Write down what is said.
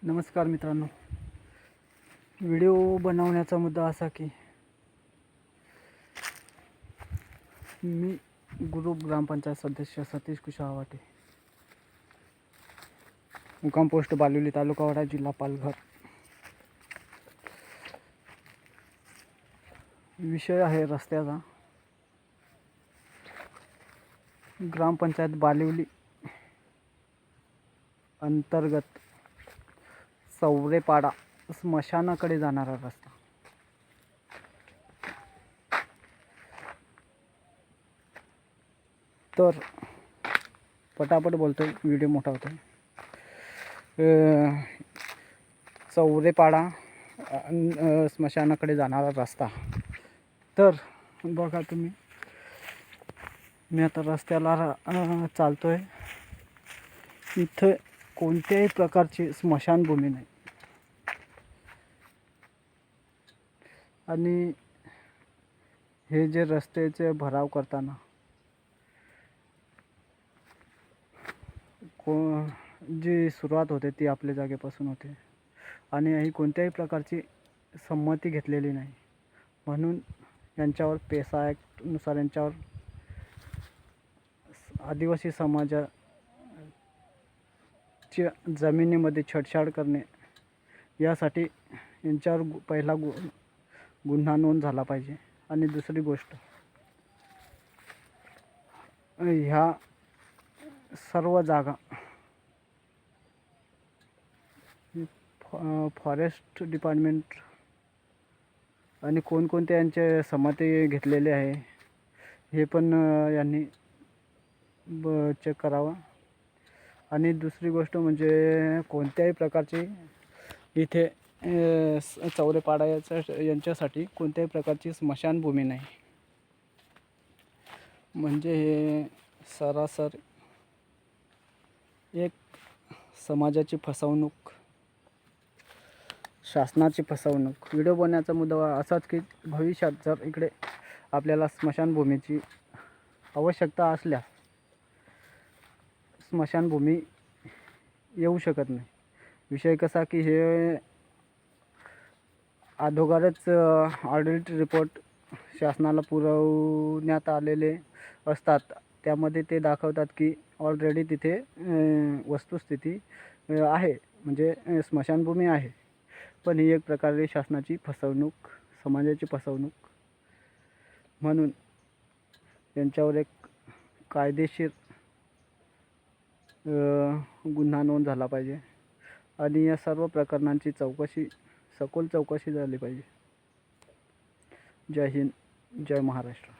नमस्कार मित्रांनो. व्हिडिओ बनवण्याचा मुद्दा असा की मी ग्रुप ग्रामपंचायत सदस्य सतीश कुशा वाटे, मुक्काम पोस्ट बालिवली, तालुका वाडा, जिल्हा पालघर. विषय आहे रस्त्याचा. ग्रामपंचायत बालिवली अंतर्गत सौरेपाडा स्मशानाकडे जाणारा रस्ता. तर पटापट बोलतोय, व्हिडिओ मोठा होतोय. चौरेपाडा स्मशानाकडे जाणारा रस्ता. तर बघा तुम्ही, मी आता रस्त्याला चालतोय. इथं कोणत्याही प्रकारची स्मशानभूमी नाही आणि हे जे रस्त्याचे भराव करताना जी सुरुवात होते ती आपल्या जागेपासून होते आणि ही कोणत्याही प्रकारची संमती घेतलेली नाही. म्हणून यांच्यावर पेसा ॲक्टनुसार यांच्यावर आदिवासी समाजाच्या जमिनीमध्ये छेडछाड करणे, यासाठी यांच्यावर पहिला गुन्हा नोंद झाला पाहिजे. आणि दुसरी गोष्ट, ह्या सर्व जागा फॉरेस्ट डिपार्टमेंट आणि कोणकोणते यांचे संमती घेतलेले आहे हे पण यांनी चेक करावं. आणि दुसरी गोष्ट म्हणजे कोणत्याही प्रकारची इथे चौरेपाडा यांच्यासाठी कोणत्याही प्रकारची स्मशानभूमी नाही. म्हणजे हे सरासर एक समाजाची फसवणूक, शासनाची फसवणूक. व्हिडिओ बनवण्याचा मुद्दा असाच की भविष्यात जर इकडे आपल्याला स्मशानभूमीची आवश्यकता असल्यास स्मशानभूमी येऊ शकत नाही. विषय कसा की हे अगोदरच ऑडिट रिपोर्ट शासनाला पुरवण्यात आलेले असतात. त्यामध्ये ते दाखवतात की ऑलरेडी तिथे वस्तुस्थिती आहे, म्हणजे स्मशानभूमी आहे. पण ही एक प्रकारे शासनाची फसवणूक, समाजाची फसवणूक. म्हणून यांच्यावर एक कायदेशीर गुन्हा नोंद झाला पाहिजे आणि या सर्व प्रकरणांची सखोल चौकशी झाली पाहिजे. जय हिंद, जय महाराष्ट्र.